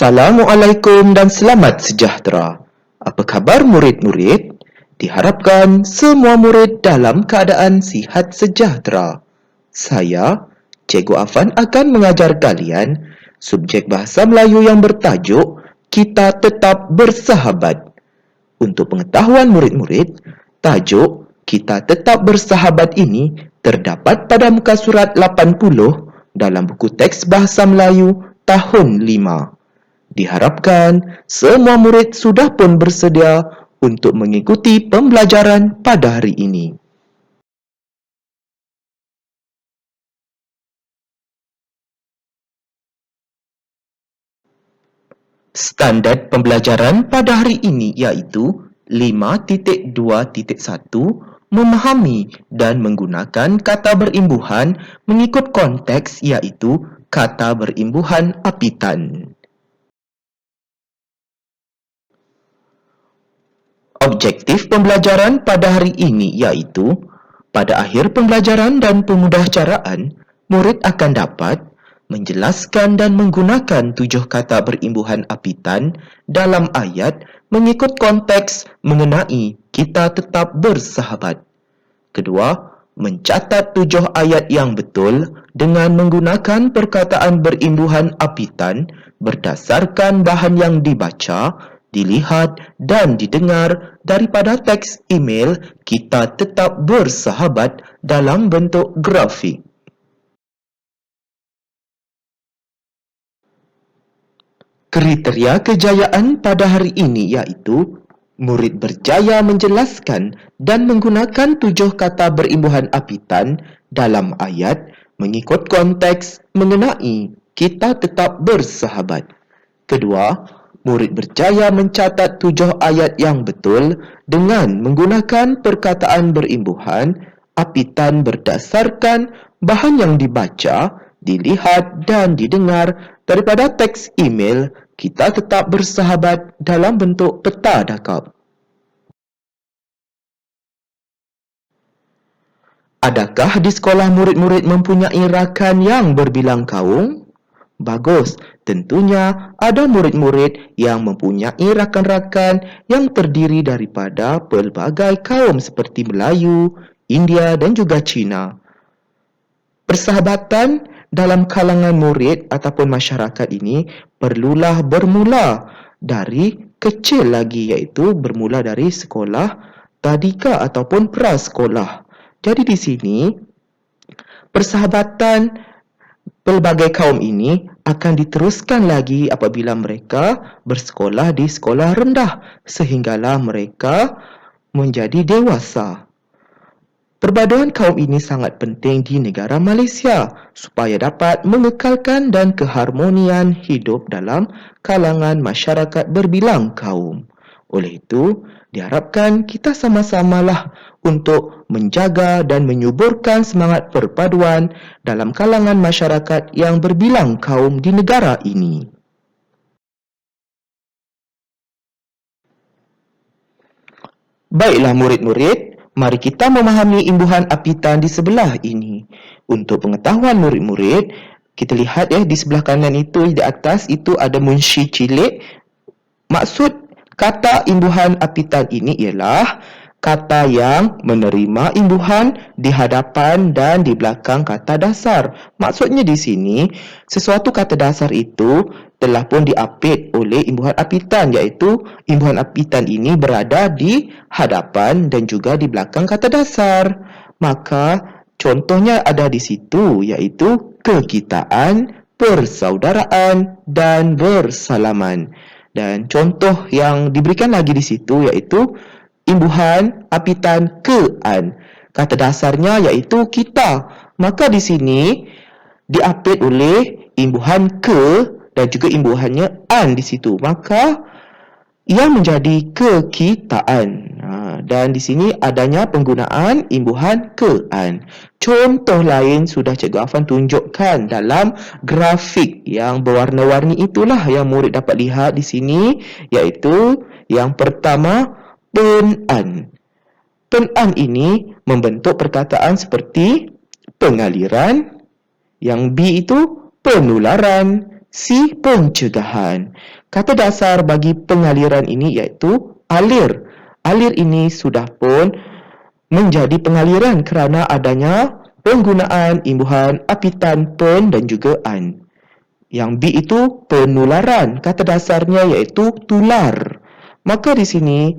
Assalamualaikum dan selamat sejahtera. Apa khabar murid-murid? Diharapkan semua murid dalam keadaan sihat sejahtera. Saya, Cikgu Afan akan mengajar kalian subjek bahasa Melayu yang bertajuk Kita Tetap Bersahabat. Untuk pengetahuan murid-murid, tajuk Kita Tetap Bersahabat ini terdapat pada muka surat 80 dalam buku teks bahasa Melayu tahun 5. Diharapkan semua murid sudah pun bersedia untuk mengikuti pembelajaran pada hari ini. Standard pembelajaran pada hari ini iaitu 5.2.1 memahami dan menggunakan kata berimbuhan mengikut konteks iaitu kata berimbuhan apitan. Objektif pembelajaran pada hari ini iaitu, pada akhir pembelajaran dan pemudahcaraan, murid akan dapat menjelaskan dan menggunakan 7 kata berimbuhan apitan dalam ayat mengikut konteks mengenai kita tetap bersahabat. Kedua, mencatat 7 ayat yang betul dengan menggunakan perkataan berimbuhan apitan berdasarkan bahan yang dibaca, dilihat dan didengar daripada teks email Kita Tetap Bersahabat dalam bentuk grafik. Kriteria kejayaan pada hari ini iaitu murid berjaya menjelaskan dan menggunakan 7 kata berimbuhan apitan dalam ayat mengikut konteks mengenai kita tetap bersahabat. Kedua, murid berjaya mencatat 7 ayat yang betul dengan menggunakan perkataan berimbuhan apitan berdasarkan bahan yang dibaca, dilihat dan didengar daripada teks email Kita Tetap Bersahabat dalam bentuk peta dakap. Adakah di sekolah murid-murid mempunyai rakan yang berbilang kaum? Bagus, tentunya ada murid-murid yang mempunyai rakan-rakan yang terdiri daripada pelbagai kaum seperti Melayu, India dan juga Cina. Persahabatan dalam kalangan murid ataupun masyarakat ini perlulah bermula dari kecil lagi iaitu bermula dari sekolah tadika ataupun prasekolah. Jadi di sini persahabatan pelbagai kaum ini akan diteruskan lagi apabila mereka bersekolah di sekolah rendah sehinggalah mereka menjadi dewasa. Perpaduan kaum ini sangat penting di negara Malaysia supaya dapat mengekalkan dan keharmonian hidup dalam kalangan masyarakat berbilang kaum. Oleh itu, diharapkan kita sama-samalah untuk menjaga dan menyuburkan semangat perpaduan dalam kalangan masyarakat yang berbilang kaum di negara ini. Baiklah murid-murid, mari kita memahami imbuhan apitan di sebelah ini. Untuk pengetahuan murid-murid, kita lihat di sebelah kanan itu, di atas itu ada munshi cilik. Maksud kata imbuhan apitan ini ialah kata yang menerima imbuhan di hadapan dan di belakang kata dasar. Maksudnya di sini, sesuatu kata dasar itu telah pun diapit oleh imbuhan apitan, iaitu imbuhan apitan ini berada di hadapan dan juga di belakang kata dasar. Maka contohnya ada di situ, iaitu kekitaan, persaudaraan dan bersalaman. Dan contoh yang diberikan lagi di situ iaitu imbuhan apitan ke-an. Kata dasarnya iaitu kita. Maka di sini diapit oleh imbuhan ke dan juga imbuhannya an di situ. Maka ia menjadi kekitaan. Dan di sini adanya penggunaan imbuhan ke-an. Contoh lain sudah Cikgu Afan tunjukkan dalam grafik yang berwarna-warni itulah yang murid dapat lihat di sini, iaitu yang pertama pen-an. Pen-an ini membentuk perkataan seperti pengaliran, yang B itu penularan, C. Pencegahan. Kata dasar bagi pengaliran ini iaitu alir. Alir ini sudah pun menjadi pengaliran kerana adanya penggunaan imbuhan apitan pen dan juga an. Yang B itu penularan. Kata dasarnya iaitu tular. Maka di sini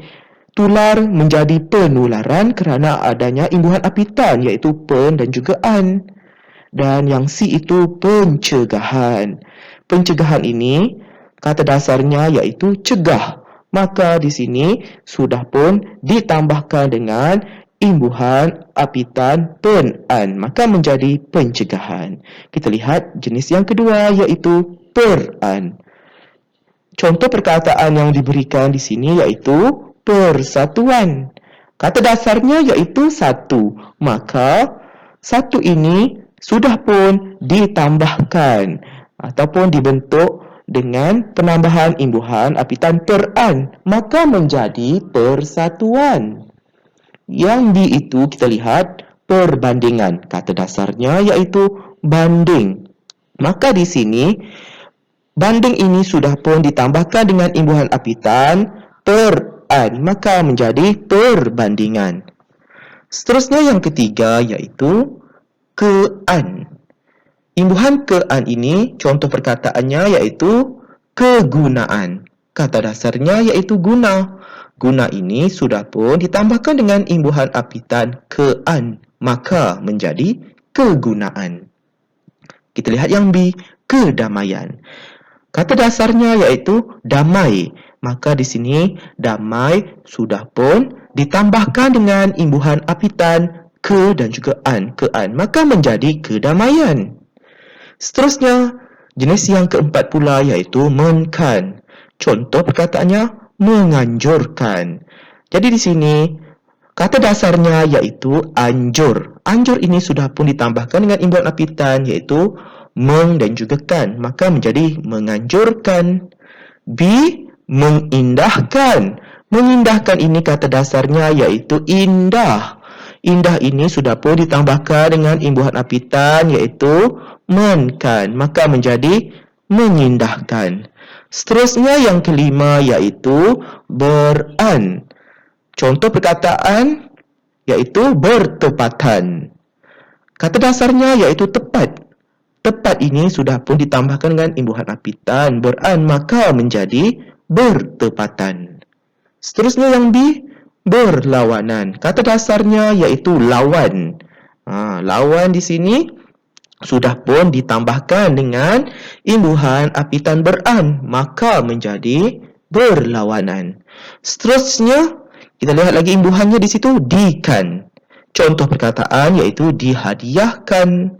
tular menjadi penularan kerana adanya imbuhan apitan iaitu pen dan juga an. Dan yang C itu pencegahan. Pencegahan ini kata dasarnya iaitu cegah. Maka di sini sudah pun ditambahkan dengan imbuhan apitan pen-an. Maka menjadi pencegahan. Kita lihat jenis yang kedua iaitu per-an. Contoh perkataan yang diberikan di sini iaitu persatuan. Kata dasarnya iaitu satu. Maka satu ini sudah pun ditambahkan ataupun dibentuk dengan penambahan imbuhan apitan per-an, maka menjadi persatuan. Yang B itu kita lihat perbandingan. Kata dasarnya iaitu banding. Maka di sini banding ini sudah pun ditambahkan dengan imbuhan apitan per-an, maka menjadi perbandingan. Seterusnya yang ketiga iaitu ke-an. Imbuhan ke-an ini contoh perkataannya iaitu kegunaan. Kata dasarnya iaitu guna. Guna ini sudah pun ditambahkan dengan imbuhan apitan ke-an, maka menjadi kegunaan. Kita lihat yang B, kedamaian. Kata dasarnya iaitu damai. Maka di sini damai sudah pun ditambahkan dengan imbuhan apitan ke dan juga an, ke-an, maka menjadi kedamaian. Seterusnya, jenis yang keempat pula iaitu menkan. Contoh perkataannya menganjurkan. Jadi di sini kata dasarnya iaitu anjur. Anjur ini sudah pun ditambahkan dengan imbuhan apitan iaitu meng dan juga kan, maka menjadi menganjurkan. B. Mengindahkan. Mengindahkan ini kata dasarnya iaitu indah. Indah ini sudah pun ditambahkan dengan imbuhan apitan iaitu menkan, maka menjadi mengindahkan. Seterusnya yang kelima iaitu beran. Contoh perkataan iaitu bertepatan. Kata dasarnya iaitu tepat. Tepat ini sudah pun ditambahkan dengan imbuhan apitan beran, maka menjadi bertepatan. Seterusnya yang B, berlawanan. Kata dasarnya iaitu lawan. Lawan di sini sudah pun ditambahkan dengan imbuhan apitan beran, maka menjadi berlawanan. Seterusnya kita lihat lagi imbuhannya di situ dikan. Contoh perkataan iaitu dihadiahkan.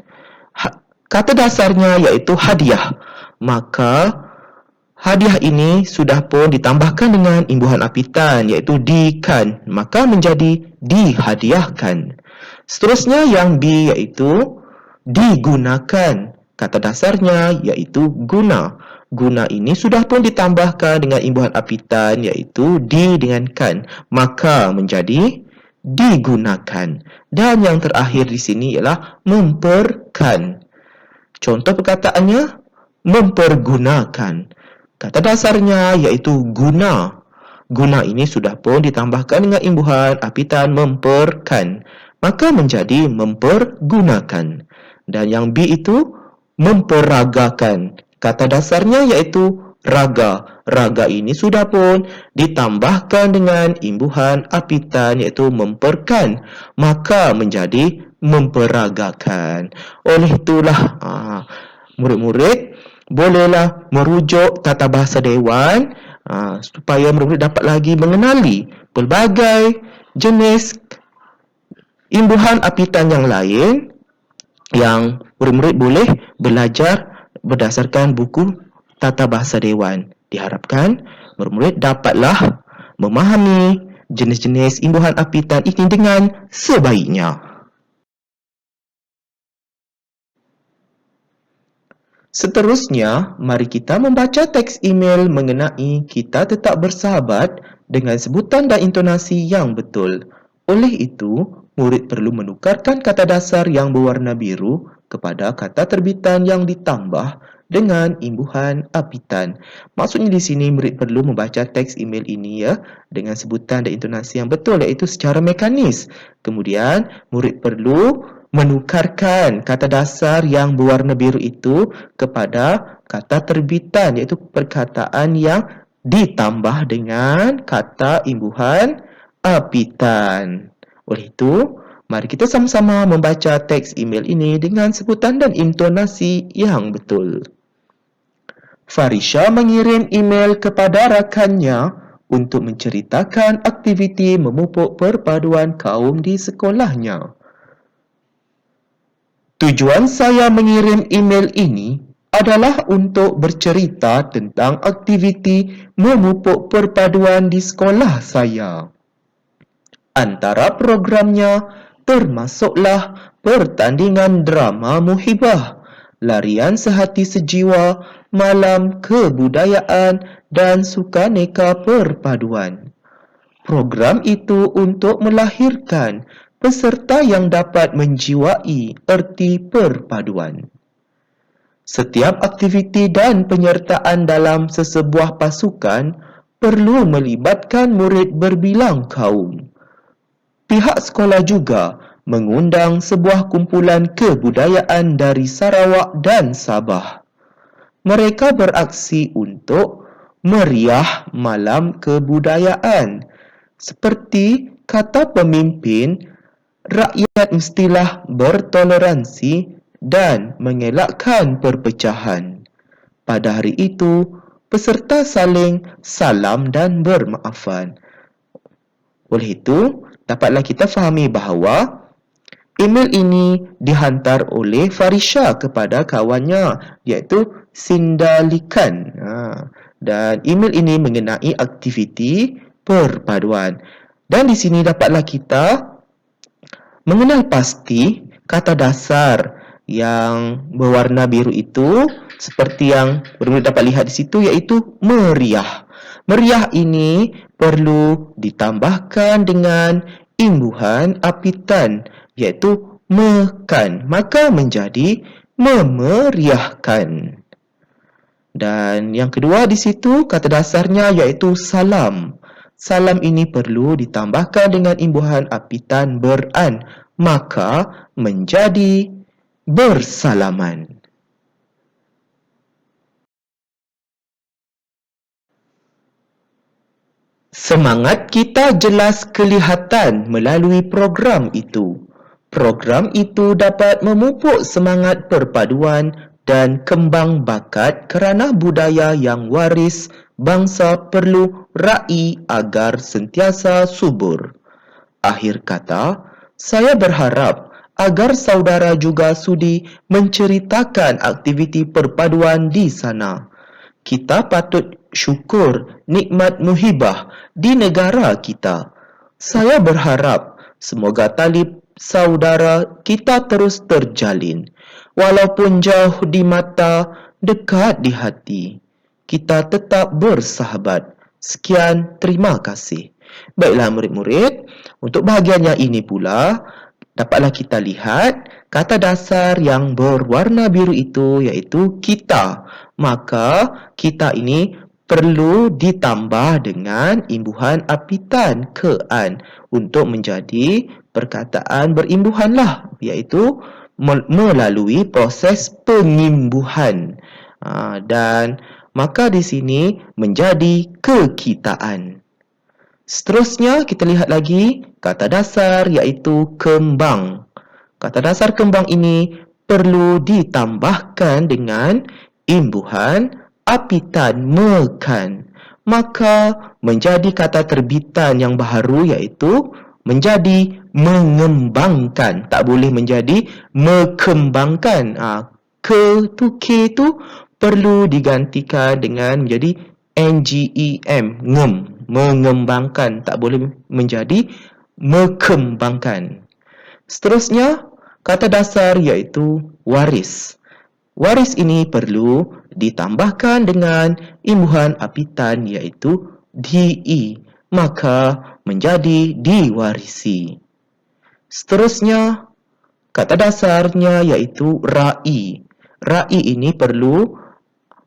Kata dasarnya iaitu hadiah. Maka hadiah ini sudah pun ditambahkan dengan imbuhan apitan iaitu dikan, maka menjadi dihadiahkan. Seterusnya yang B iaitu digunakan. Kata dasarnya iaitu guna. Guna ini sudah pun ditambahkan dengan imbuhan apitan iaitu di dengan kan, maka menjadi digunakan. Dan yang terakhir di sini ialah memperkan. Contoh perkataannya mempergunakan. Kata dasarnya iaitu guna. Guna ini sudah pun ditambahkan dengan imbuhan apitan memperkan, maka menjadi mempergunakan. Dan yang B itu memperagakan. Kata dasarnya iaitu raga. Raga ini sudah pun ditambahkan dengan imbuhan apitan iaitu memperkan, maka menjadi memperagakan. Oleh itulah murid-murid bolehlah merujuk tata bahasa dewan supaya murid-murid dapat lagi mengenali pelbagai jenis imbuhan apitan yang lain yang murid-murid boleh belajar berdasarkan buku tata bahasa dewan. Diharapkan murid-murid dapatlah memahami jenis-jenis imbuhan apitan ini dengan sebaiknya. Seterusnya, mari kita membaca teks email mengenai kita tetap bersahabat dengan sebutan dan intonasi yang betul. Oleh itu, murid perlu menukarkan kata dasar yang berwarna biru kepada kata terbitan yang ditambah dengan imbuhan apitan. Maksudnya di sini murid perlu membaca teks email ini ya dengan sebutan dan intonasi yang betul iaitu secara mekanis. Kemudian murid perlu menukarkan kata dasar yang berwarna biru itu kepada kata terbitan iaitu perkataan yang ditambah dengan kata imbuhan apitan. Oleh itu, mari kita sama-sama membaca teks email ini dengan sebutan dan intonasi yang betul. Farisha mengirim email kepada rakannya untuk menceritakan aktiviti memupuk perpaduan kaum di sekolahnya. Tujuan saya mengirim email ini adalah untuk bercerita tentang aktiviti memupuk perpaduan di sekolah saya. Antara programnya termasuklah pertandingan drama muhibah, larian sehati sejiwa, malam kebudayaan dan sukaneka perpaduan. Program itu untuk melahirkan peserta yang dapat menjiwai erti perpaduan. Setiap aktiviti dan penyertaan dalam sesebuah pasukan perlu melibatkan murid berbilang kaum. Pihak sekolah juga mengundang sebuah kumpulan kebudayaan dari Sarawak dan Sabah. Mereka beraksi untuk meriah malam kebudayaan. Seperti kata pemimpin, rakyat mestilah bertoleransi dan mengelakkan perpecahan. Pada hari itu, peserta saling salam dan bermaafan. Oleh itu, dapatlah kita fahami bahawa email ini dihantar oleh Farisha kepada kawannya iaitu Sindalikan. Dan email ini mengenai aktiviti perpaduan. Dan di sini dapatlah kita mengenal pasti kata dasar yang berwarna biru itu seperti yang murid dapat lihat di situ iaitu meriah. Meriah ini perlu ditambahkan dengan imbuhan apitan iaitu mekan, maka menjadi memeriahkan. Dan yang kedua di situ kata dasarnya iaitu salam. Salam ini perlu ditambahkan dengan imbuhan apitan beran, maka menjadi bersalaman. Semangat kita jelas kelihatan melalui program itu. Program itu dapat memupuk semangat perpaduan dan kembang bakat kerana budaya yang waris bangsa perlu raih agar sentiasa subur. Akhir kata, saya berharap agar saudara juga sudi menceritakan aktiviti perpaduan di sana. Kita patut syukur nikmat muhibah di negara kita. Saya berharap semoga tali saudara kita terus terjalin. Walaupun jauh di mata, dekat di hati. Kita tetap bersahabat. Sekian, terima kasih. Baiklah murid-murid, untuk bahagian yang ini pula, dapatlah kita lihat kata dasar yang berwarna biru itu iaitu kita. Maka kita ini perlu ditambah dengan imbuhan apitan kean untuk menjadi perkataan berimbuhanlah iaitu melalui proses pengimbuhan. Dan maka di sini menjadi kekitaan. Seterusnya kita lihat lagi kata dasar iaitu kembang. Kata dasar kembang ini perlu ditambahkan dengan imbuhan apitan mekan. Maka menjadi kata terbitan yang baharu iaitu menjadi mengembangkan. Tak boleh menjadi mekembangkan. Ke tu, K tu perlu digantikan dengan menjadi NGEM, ngem, mengembangkan. Tak boleh menjadi mekembangkan. Seterusnya, kata dasar iaitu waris. Waris ini perlu ditambahkan dengan imbuhan apitan iaitu DE, maka menjadi diwarisi. Seterusnya, kata dasarnya iaitu ra'i. Ra'i ini perlu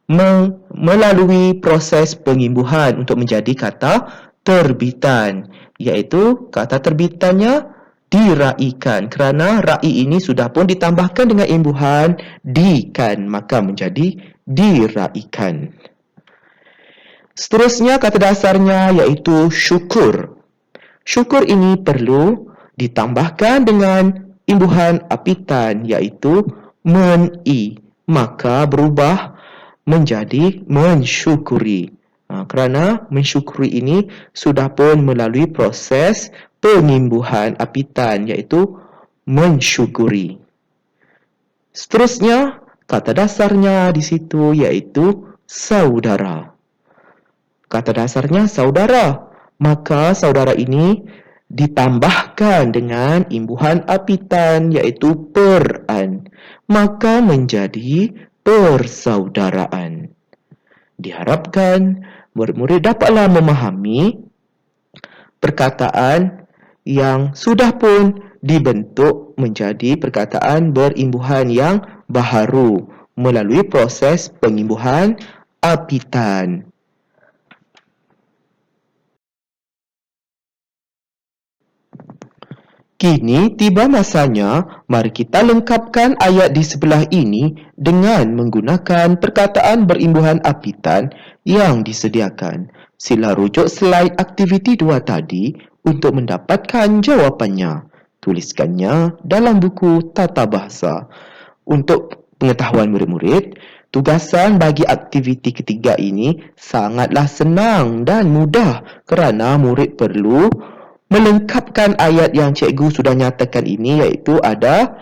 melalui proses pengimbuhan untuk menjadi kata terbitan, iaitu kata terbitannya diraikan kerana rai ini sudah pun ditambahkan dengan imbuhan di-kan, maka menjadi diraikan. Seterusnya kata dasarnya iaitu syukur. Syukur ini perlu ditambahkan dengan imbuhan apitan iaitu men-i, maka berubah menjadi mensyukuri. Kerana mensyukuri ini sudah pun melalui proses pengimbuhan apitan iaitu mensyukuri. Seterusnya kata dasarnya di situ iaitu saudara. Kata dasarnya saudara, maka saudara ini ditambahkan dengan imbuhan apitan iaitu per-an, maka menjadi persaudaraan. Diharapkan murid-murid dapatlah memahami perkataan yang sudah pun dibentuk menjadi perkataan berimbuhan yang baharu melalui proses pengimbuhan apitan. Kini tiba masanya, mari kita lengkapkan ayat di sebelah ini dengan menggunakan perkataan berimbuhan apitan yang disediakan. Sila rujuk slide aktiviti 2 tadi untuk mendapatkan jawapannya. Tuliskannya dalam buku tata bahasa. Untuk pengetahuan murid-murid, tugasan bagi aktiviti ketiga ini sangatlah senang dan mudah kerana murid perlu melengkapkan ayat yang cikgu sudah nyatakan ini iaitu ada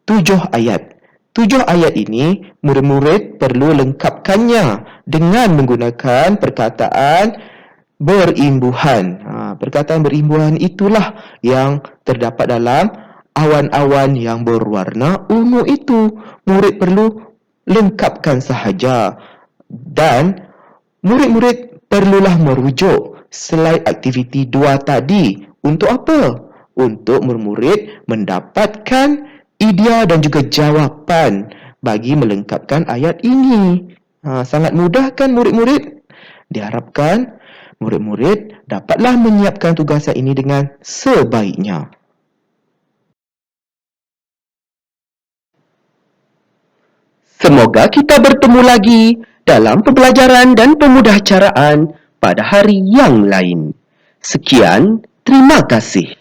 7 ayat. 7 ayat ini murid-murid perlu lengkapkannya dengan menggunakan perkataan berimbuhan. Perkataan berimbuhan itulah yang terdapat dalam awan-awan yang berwarna ungu itu. Murid perlu lengkapkan sahaja dan murid-murid perlulah merujuk slide aktiviti 2 tadi. Untuk apa? Untuk murid-murid mendapatkan idea dan juga jawapan bagi melengkapkan ayat ini. Sangat mudah kan murid-murid? Diharapkan murid-murid dapatlah menyiapkan tugasan ini dengan sebaiknya. Semoga kita bertemu lagi dalam pembelajaran dan pemudahcaraan pada hari yang lain. Sekian, terima kasih.